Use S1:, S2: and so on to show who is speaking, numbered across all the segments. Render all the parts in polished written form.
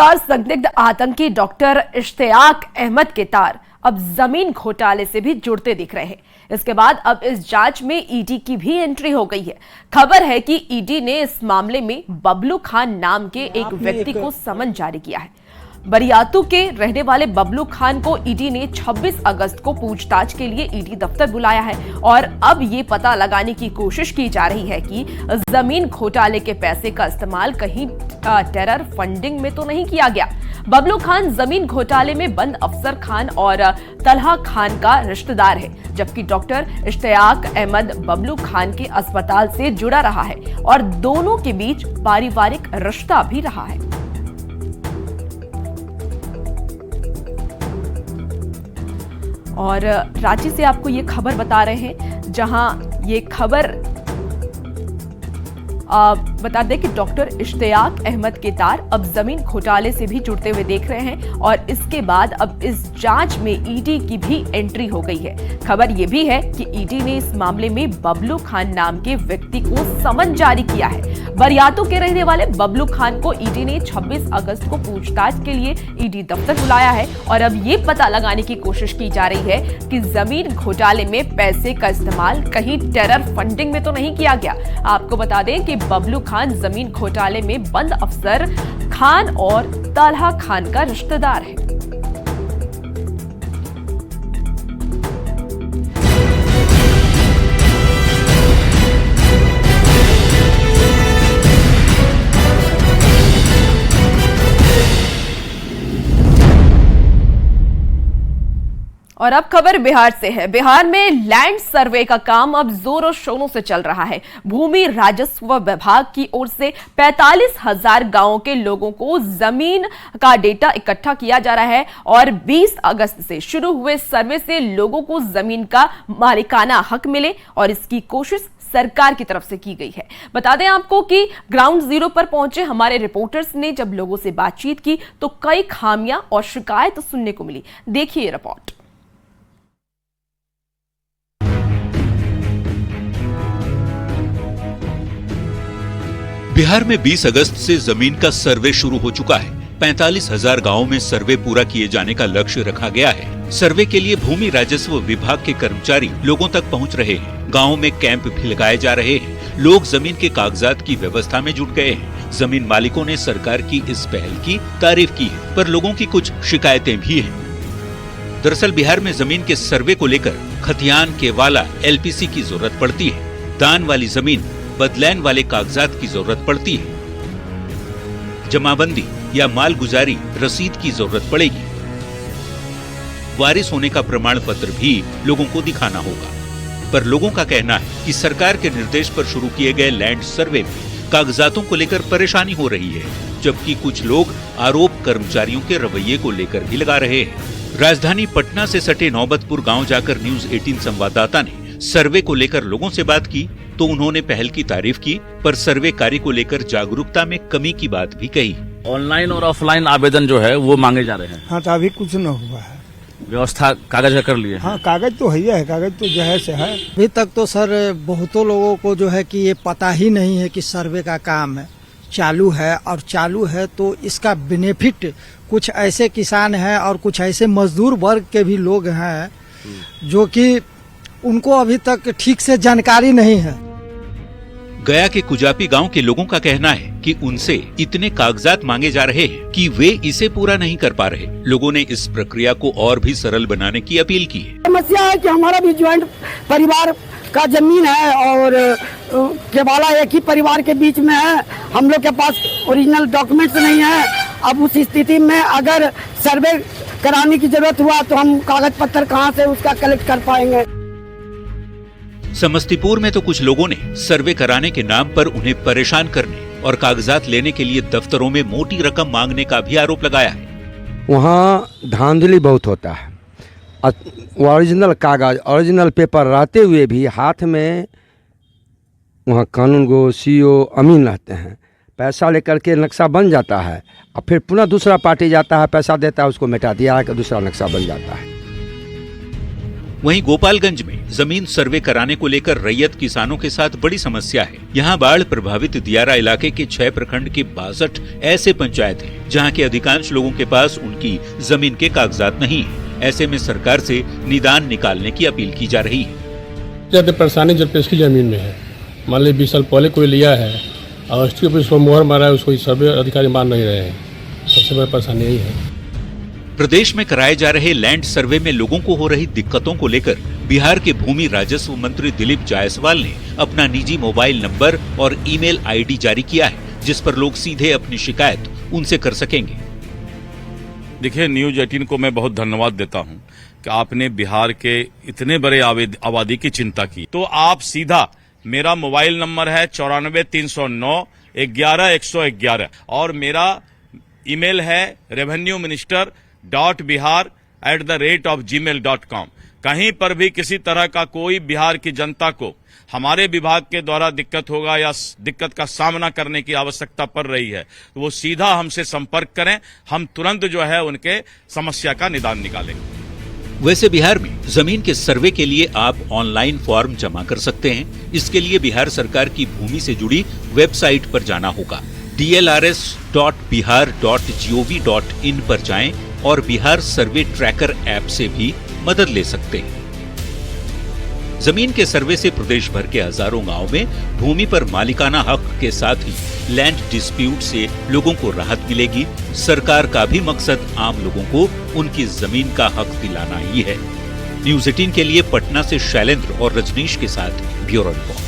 S1: गिरफ्तार संदिग्ध आतंकी डॉक्टर इश्तियाक अहमद के तार अब जमीन घोटाले से भी जुड़ते दिख रहे हैं। इसके बाद अब इस जांच में ईडी की भी एंट्री हो गई है। खबर है कि ईडी ने इस मामले में बबलू खान नाम के एक व्यक्ति को समन जारी किया है। बरियातू के रहने वाले बबलू खान को ईडी ने 26 अगस्त को पूछताछ के लिए ईडी दफ्तर बुलाया है और अब ये पता लगाने की कोशिश की जा रही है कि जमीन घोटाले के पैसे का इस्तेमाल कहीं टेरर फंडिंग में तो नहीं किया गया। बबलू खान जमीन घोटाले में बंद अफसर खान और तलहा खान का रिश्तेदार है, जबकि डॉक्टर इश्तियाक अहमद बबलू खान के अस्पताल से जुड़ा रहा है और दोनों के बीच पारिवारिक रिश्ता भी रहा है। और रांची से आपको ये खबर बता रहे हैं, जहां ये खबर बता दें कि डॉक्टर इश्तियाक अहमद के तार अब जमीन घोटाले से भी जुड़ते हुए देख रहे हैं और इसके बाद अब इस जांच में ईडी की भी एंट्री हो गई है। खबर यह भी है कि ईडी ने इस मामले में बबलू खान नाम के व्यक्ति को समन जारी किया है। बरियातू के रहने वाले बबलू खान को ईडी ने 26 अगस्त को पूछताछ के लिए ईडी दफ्तर बुलाया है और अब ये पता लगाने की कोशिश की जा रही है कि जमीन घोटाले में पैसे का इस्तेमाल कहीं टेरर फंडिंग में तो नहीं किया गया। आपको बता दें कि बबलू खान जमीन घोटाले में बंद अफसर खान और तलहा खान का रिश्तेदार है। और अब खबर बिहार से है। बिहार में लैंड सर्वे का काम अब जोरों शोरों से चल रहा है। भूमि राजस्व विभाग की ओर से 45,000 गांवों के लोगों को जमीन का डेटा इकट्ठा किया जा रहा है और 20 अगस्त से शुरू हुए सर्वे से लोगों को जमीन का मालिकाना हक मिले और इसकी कोशिश सरकार की तरफ से की गई है। बता दें आपको कि ग्राउंड जीरो पर पहुंचे हमारे रिपोर्टर्स ने जब लोगों से बातचीत की तो कई खामियां और शिकायत सुनने को मिली। देखिए रिपोर्ट।
S2: बिहार में 20 अगस्त से जमीन का सर्वे शुरू हो चुका है। 45,000 गांवों में सर्वे पूरा किए जाने का लक्ष्य रखा गया है। सर्वे के लिए भूमि राजस्व विभाग के कर्मचारी लोगों तक पहुंच रहे हैं। गांवों में कैंप भी लगाए जा रहे हैं। लोग जमीन के कागजात की व्यवस्था में जुट गए हैं। जमीन मालिकों ने सरकार की इस पहल की तारीफ की है, पर लोगों की कुछ शिकायतें भी हैं। दरअसल बिहार में जमीन के सर्वे को लेकर खतियान केवाला LPC की जरूरत पड़ती है। दान वाली जमीन बदलैन वाले कागजात की जरूरत पड़ती है। जमाबंदी या मालगुजारी रसीद की जरूरत पड़ेगी। वारिस होने का प्रमाण पत्र भी लोगों को दिखाना होगा। पर लोगों का कहना है कि सरकार के निर्देश पर शुरू किए गए लैंड सर्वे में कागजातों को लेकर परेशानी हो रही है, जबकि कुछ लोग आरोप कर्मचारियों के रवैये को लेकर भी लगा रहे हैं। राजधानी पटना से सटे नौबतपुर गांव जाकर न्यूज 18 संवाददाता ने सर्वे को लेकर लोगों से बात की तो उन्होंने पहल की तारीफ की, पर सर्वे कार्य को लेकर जागरूकता में कमी की बात भी कही।
S3: ऑनलाइन और ऑफलाइन आवेदन जो है वो मांगे जा रहे हैं।
S4: हाँ, तो अभी कुछ न हुआ है।
S3: व्यवस्था कागज कर लिए?
S4: हाँ, कागज तो है, कागज तो जो है से है।
S5: अभी तक तो सर बहुतों लोगों को जो है कि ये पता ही नहीं है कि सर्वे का काम है चालू है, और चालू है तो इसका बेनिफिट कुछ ऐसे किसान हैं और कुछ ऐसे मजदूर वर्ग के भी लोग हैं जो कि उनको अभी तक ठीक से जानकारी नहीं है।
S2: गया के कुजापी गांव के लोगों का कहना है कि उनसे इतने कागजात मांगे जा रहे हैं कि वे इसे पूरा नहीं कर पा रहे। लोगों ने इस प्रक्रिया को और भी सरल बनाने की अपील की है।
S6: समस्या है कि हमारा भी ज्वाइंट परिवार का जमीन है और केवल एक ही परिवार के बीच में है। हम लोग के पास ओरिजिनल डॉक्यूमेंट्स नहीं है। अब उस स्थिति में अगर सर्वे कराने की जरूरत हुआ तो हम कागज पत्तर कहाँ से उसका कलेक्ट कर पाएंगे।
S2: समस्तीपुर में तो कुछ लोगों ने सर्वे कराने के नाम पर उन्हें परेशान करने और कागजात लेने के लिए दफ्तरों में मोटी रकम मांगने का भी आरोप लगाया है।
S7: वहाँ धांधली बहुत होता है। ओरिजिनल कागज, ओरिजिनल पेपर रहते हुए भी हाथ में वहाँ कानूनगो CO अमीन रहते हैं। पैसा लेकर के नक्शा बन जाता है और फिर पुनः दूसरा पार्टी जाता है, पैसा देता है, उसको मिटा दिया है कि दूसरा नक्शा बन जाता है।
S2: वहीं गोपालगंज में जमीन सर्वे कराने को लेकर रैयत किसानों के साथ बड़ी समस्या है। यहाँ बाढ़ प्रभावित दियारा इलाके के 6 प्रखंड के 62 ऐसे पंचायत हैं, जहाँ के अधिकांश लोगों के पास उनकी जमीन के कागजात नहीं है। ऐसे में सरकार से निदान निकालने की अपील की जा रही है।
S8: ज्यादा परेशानी जब पेश की जमीन में है, मान ली 20 साल पहले कोई लिया है और रजिस्ट्री ऑफिस को मोहर मारा है, उसको सर्वे अधिकारी मान नहीं रहे हैं। सबसे बड़ी परेशानी यही है।
S2: प्रदेश में कराए जा रहे लैंड सर्वे में लोगों को हो रही दिक्कतों को लेकर बिहार के भूमि राजस्व मंत्री दिलीप जायसवाल ने अपना निजी मोबाइल नंबर और ईमेल आईडी जारी किया है, जिस पर लोग सीधे अपनी शिकायत उनसे कर सकेंगे।
S3: देखिए, न्यूज 18 को मैं बहुत धन्यवाद देता हूं कि आपने बिहार के इतने बड़े आबादी की चिंता की। तो आप सीधा, मेरा मोबाइल नंबर है 94 309 11 111 और मेरा ईमेल है revenueminister.bihar@gmail.com। कहीं पर भी किसी तरह का कोई बिहार की जनता को हमारे विभाग के द्वारा दिक्कत होगा या दिक्कत का सामना करने की आवश्यकता पड़ रही है, तो वो सीधा हमसे संपर्क करें। हम तुरंत जो है उनके समस्या का निदान निकालेंगे।
S2: वैसे बिहार में जमीन के सर्वे के लिए आप ऑनलाइन फॉर्म जमा कर सकते हैं। इसके लिए बिहार सरकार की भूमि से जुड़ी वेबसाइट पर जाना होगा। dlrs.bihar.gov.in पर जाएं और बिहार सर्वे ट्रैकर ऐप से भी मदद ले सकते हैं। जमीन के सर्वे से प्रदेश भर के हजारों गांव में भूमि पर मालिकाना हक के साथ ही लैंड डिस्प्यूट से लोगों को राहत मिलेगी। सरकार का भी मकसद आम लोगों को उनकी जमीन का हक दिलाना ही है। न्यूज 18 के लिए पटना से शैलेंद्र और रजनीश के साथ bureau report.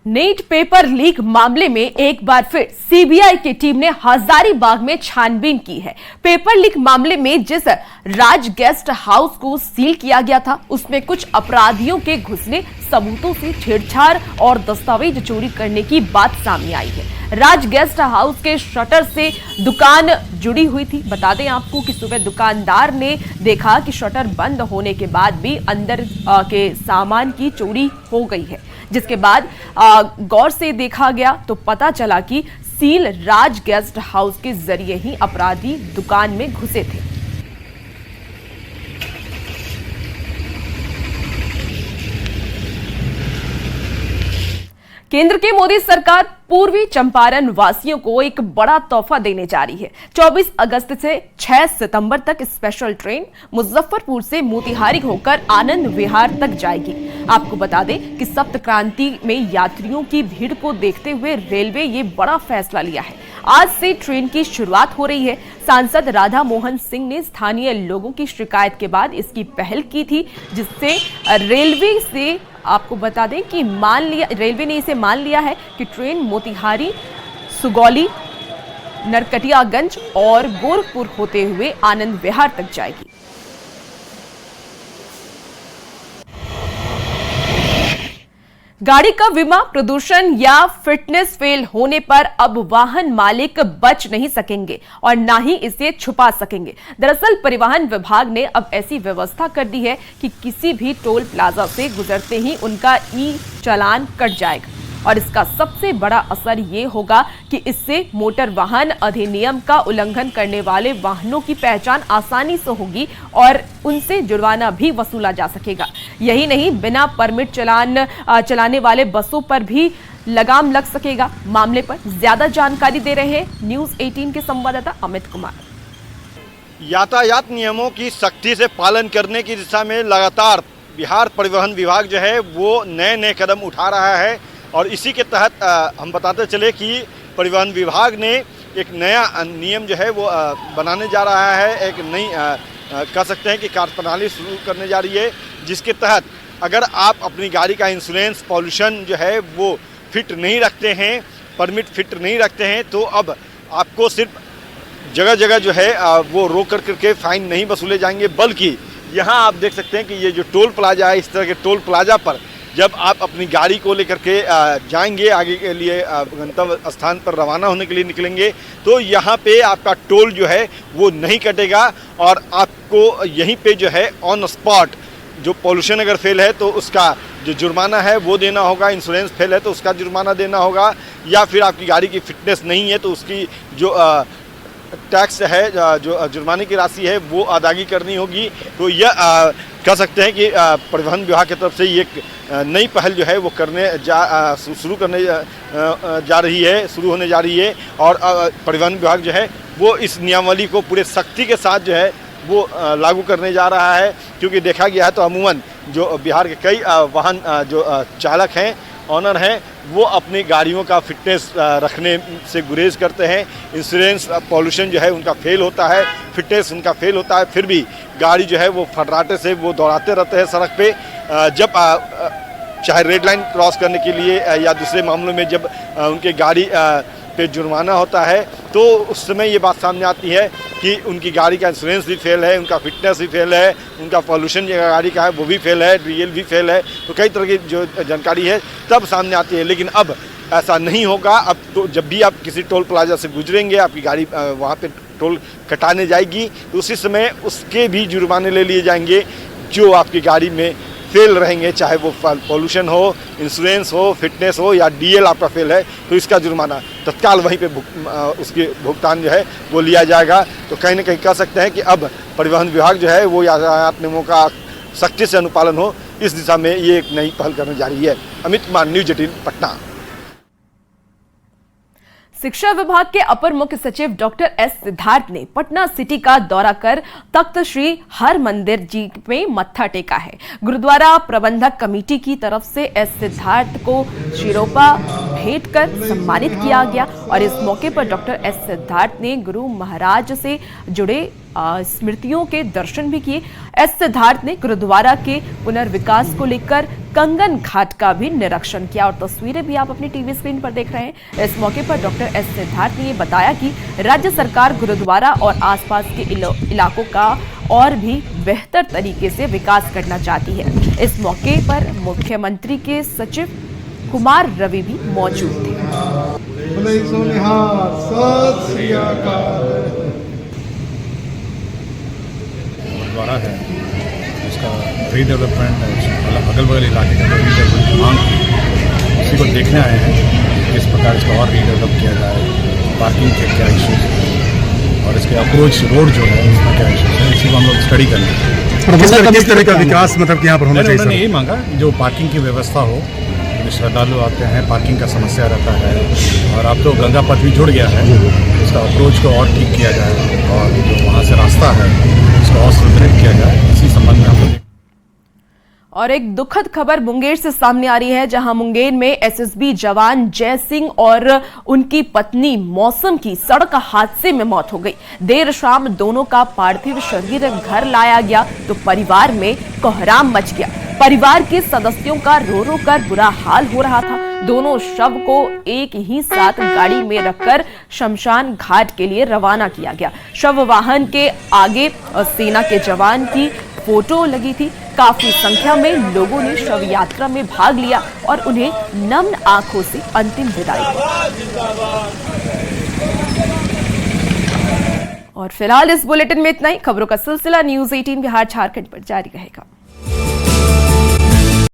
S1: NEET paper leak मामले में एक बार फिर सीबीआई की टीम ने हजारीबाग में छानबीन की है। पेपर लीक मामले में जिस राज गेस्ट हाउस को सील किया गया था, उसमें कुछ अपराधियों के घुसने, सबूतों से छेड़छाड़ और दस्तावेज चोरी करने की बात सामने आई है। राज गेस्ट हाउस के शटर से दुकान जुड़ी हुई थी। बता दें आपको कि सुबह दुकानदार ने देखा कि शटर बंद होने के बाद भी अंदर के सामान की चोरी हो गई है, जिसके बाद गौर से देखा गया तो पता चला कि सील राज गेस्ट हाउस के जरिए ही अपराधी दुकान में घुसे थे। केंद्र की मोदी सरकार पूर्वी चंपारण वासियों को एक बड़ा तोहफा देने जा रही है। 24 अगस्त से 6 सितंबर तक स्पेशल ट्रेन मुजफ्फरपुर से मोतिहारी होकर आनंद विहार तक जाएगी। आपको बता दें कि सप्त क्रांति में यात्रियों की भीड़ को देखते हुए रेलवे ये बड़ा फैसला लिया है। आज से ट्रेन की शुरुआत हो रही है। सांसद राधा मोहन सिंह ने स्थानीय लोगों की शिकायत के बाद इसकी पहल की थी, जिससे रेलवे से आपको बता दें कि रेलवे ने इसे मान लिया है कि ट्रेन मोतिहारी, सुगौली, नरकटियागंज और गोरखपुर होते हुए आनंद विहार तक जाएगी। गाड़ी का बीमा, प्रदूषण या फिटनेस फेल होने पर अब वाहन मालिक बच नहीं सकेंगे और ना ही इसे छुपा सकेंगे। दरअसल परिवहन विभाग ने अब ऐसी व्यवस्था कर दी है कि किसी भी टोल प्लाजा से गुजरते ही उनका ई चालान कट जाएगा और इसका सबसे बड़ा असर ये होगा कि इससे मोटर वाहन अधिनियम का उल्लंघन करने वाले वाहनों की पहचान आसानी से होगी और उनसे जुर्माना भी वसूला जा सकेगा। यही नहीं, बिना परमिट चलाने वाले बसों पर भी लगाम लग सकेगा। मामले पर ज्यादा जानकारी दे रहे हैं न्यूज 18 के संवाददाता अमित कुमार।
S9: यातायात नियमों की सख्ती से पालन करने की दिशा में लगातार बिहार परिवहन विभाग जो है वो नए कदम उठा रहा है और इसी के तहत हम बताते चले कि परिवहन विभाग ने एक नया नियम जो है वो बनाने जा रहा है। एक नई कह सकते हैं कि कार्यप्रणाली शुरू करने जा रही है, जिसके तहत अगर आप अपनी गाड़ी का इंश्योरेंस, पॉल्यूशन जो है वो फिट नहीं रखते हैं, परमिट फिट नहीं रखते हैं, तो अब आपको सिर्फ जगह जगह जो है वो रोक करके फाइन नहीं वसूले जाएंगे, बल्कि यहाँ आप देख सकते हैं कि ये जो टोल प्लाजा है, इस तरह के टोल प्लाजा पर जब आप अपनी गाड़ी को लेकर के जाएंगे आगे के लिए, गंतव्य स्थान पर रवाना होने के लिए निकलेंगे, तो यहाँ पे आपका टोल जो है वो नहीं कटेगा और आपको यहीं पे जो है ऑन स्पॉट जो पॉल्यूशन अगर फेल है तो उसका जो जुर्माना है वो देना होगा, इंश्योरेंस फेल है तो उसका जुर्माना देना होगा, या फिर आपकी गाड़ी की फिटनेस नहीं है तो उसकी जो टैक्स है, जो जुर्माने की राशि है वो अदायगी करनी होगी। तो यह कह सकते हैं कि परिवहन विभाग की तरफ से ये एक नई पहल जो है वो शुरू होने जा रही है और परिवहन विभाग जो है वो इस नियमावली को पूरे सख्ती के साथ जो है वो लागू करने जा रहा है। क्योंकि देखा गया है तो अमूमन जो बिहार के कई वाहन जो चालक हैं, ऑनर हैं, वो अपनी गाड़ियों का फिटनेस रखने से गुरेज करते हैं। इंश्योरेंस पॉल्यूशन जो है उनका फेल होता है, फिटनेस उनका फेल होता है, फिर भी गाड़ी जो है वो फर्राटे से वो दौड़ाते रहते हैं सड़क पे। जब चाहे रेड लाइन क्रॉस करने के लिए या दूसरे मामलों में जब उनके गाड़ी पे जुर्माना होता है तो उस समय ये बात सामने आती है कि उनकी गाड़ी का इंश्योरेंस भी फेल है, उनका फिटनेस भी फेल है, उनका पॉल्यूशन जो गाड़ी का है वो भी फेल है, डीएल भी फेल है। तो कई तरह की जो जानकारी है तब सामने आती है। लेकिन अब ऐसा नहीं होगा। अब तो जब भी आप किसी टोल प्लाजा से गुजरेंगे, आपकी गाड़ी वहाँ पे टोल कटाने जाएगी तो उसी समय उसके भी जुर्माने ले लिए जाएंगे जो आपकी गाड़ी में फेल रहेंगे, चाहे वो पॉल्यूशन हो, इंश्योरेंस हो, फिटनेस हो या डीएल आपका फेल है तो इसका जुर्माना तत्काल वहीं पे उसके भुगतान जो है वो लिया जाएगा। तो कहीं ना कहीं कह सकते हैं कि अब परिवहन विभाग जो है वो यातायात नियमों का सख्ती से अनुपालन हो, इस दिशा में ये एक नई पहल करने जा रही है। अमित कुमार, न्यूज 18 पटना।
S1: शिक्षा विभाग के अपर मुख्य सचिव डॉक्टर एस सिद्धार्थ ने पटना सिटी का दौरा कर तख्त श्री हरमंदिर जी में मत्था टेका है। गुरुद्वारा प्रबंधक कमेटी की तरफ से एस सिद्धार्थ को शिरोपा भेंट कर सम्मानित किया गया और इस मौके पर डॉक्टर एस सिद्धार्थ ने गुरु महाराज से जुड़े स्मृतियों के दर्शन भी किए। एस सिद्धार्थ ने गुरुद्वारा के पुनर्विकास को लेकर कंगन घाट का भी निरीक्षण किया और तस्वीरें भी आप अपनी टीवी स्क्रीन पर देख रहे हैं। इस मौके पर डॉक्टर एस सिद्धार्थ ने ये बताया कि राज्य सरकार गुरुद्वारा और आसपास के इलाकों का और भी बेहतर तरीके से विकास करना चाहती है। इस मौके पर मुख्यमंत्री के सचिव कुमार रवि भी मौजूद थे।
S10: गुरुद्वारा है उसका रीडेवलपमेंट अगल बगल इलाके का रीडेवलपमेंट मांग की, उसी को देखने आए हैं किस प्रकार इसको और रीडेवलप किया जाए, पार्किंग के क्या इश्यूज हैं और इसके अप्रोच रोड जो है उसमें क्या इश्यूज हैं, इसी को हम लोग स्टडी करेंगे।
S11: किस तरह का विकास मतलब यहाँ पर होना चाहिए?
S10: उन्होंने यही मांगा जो पार्किंग की व्यवस्था हो, श्रद्धालु आते हैं, पार्किंग का समस्या रहता है और अब तो गंगा पथ भी जुड़ गया है, उसका अप्रोच को और ठीक किया जाए और जो वहाँ से रास्ता है उसको और सुदृढ़ किया जाए, इसी संबंध में हम लोग।
S1: और एक दुखद खबर मुंगेर से सामने आ रही है, जहां मुंगेर में एसएसबी जवान जय सिंह और उनकी पत्नी मौसम की सड़क हादसे में मौत हो गई। देर शाम दोनों का पार्थिव शरीर घर लाया गया तो परिवार में कोहराम मच गया। परिवार के सदस्यों का रो रो कर बुरा हाल हो रहा था। दोनों शव को एक ही साथ गाड़ी में रखकर शमशान घाट के लिए रवाना किया गया। शव वाहन के आगे सेना के जवान की फोटो लगी थी। काफी संख्या में लोगों ने शव यात्रा में भाग लिया और उन्हें नम आंखों से अंतिम विदाई दी। और फिलहाल इस बुलेटिन में इतना ही। खबरों का सिलसिला न्यूज़ 18 बिहार झारखंड पर जारी रहेगा।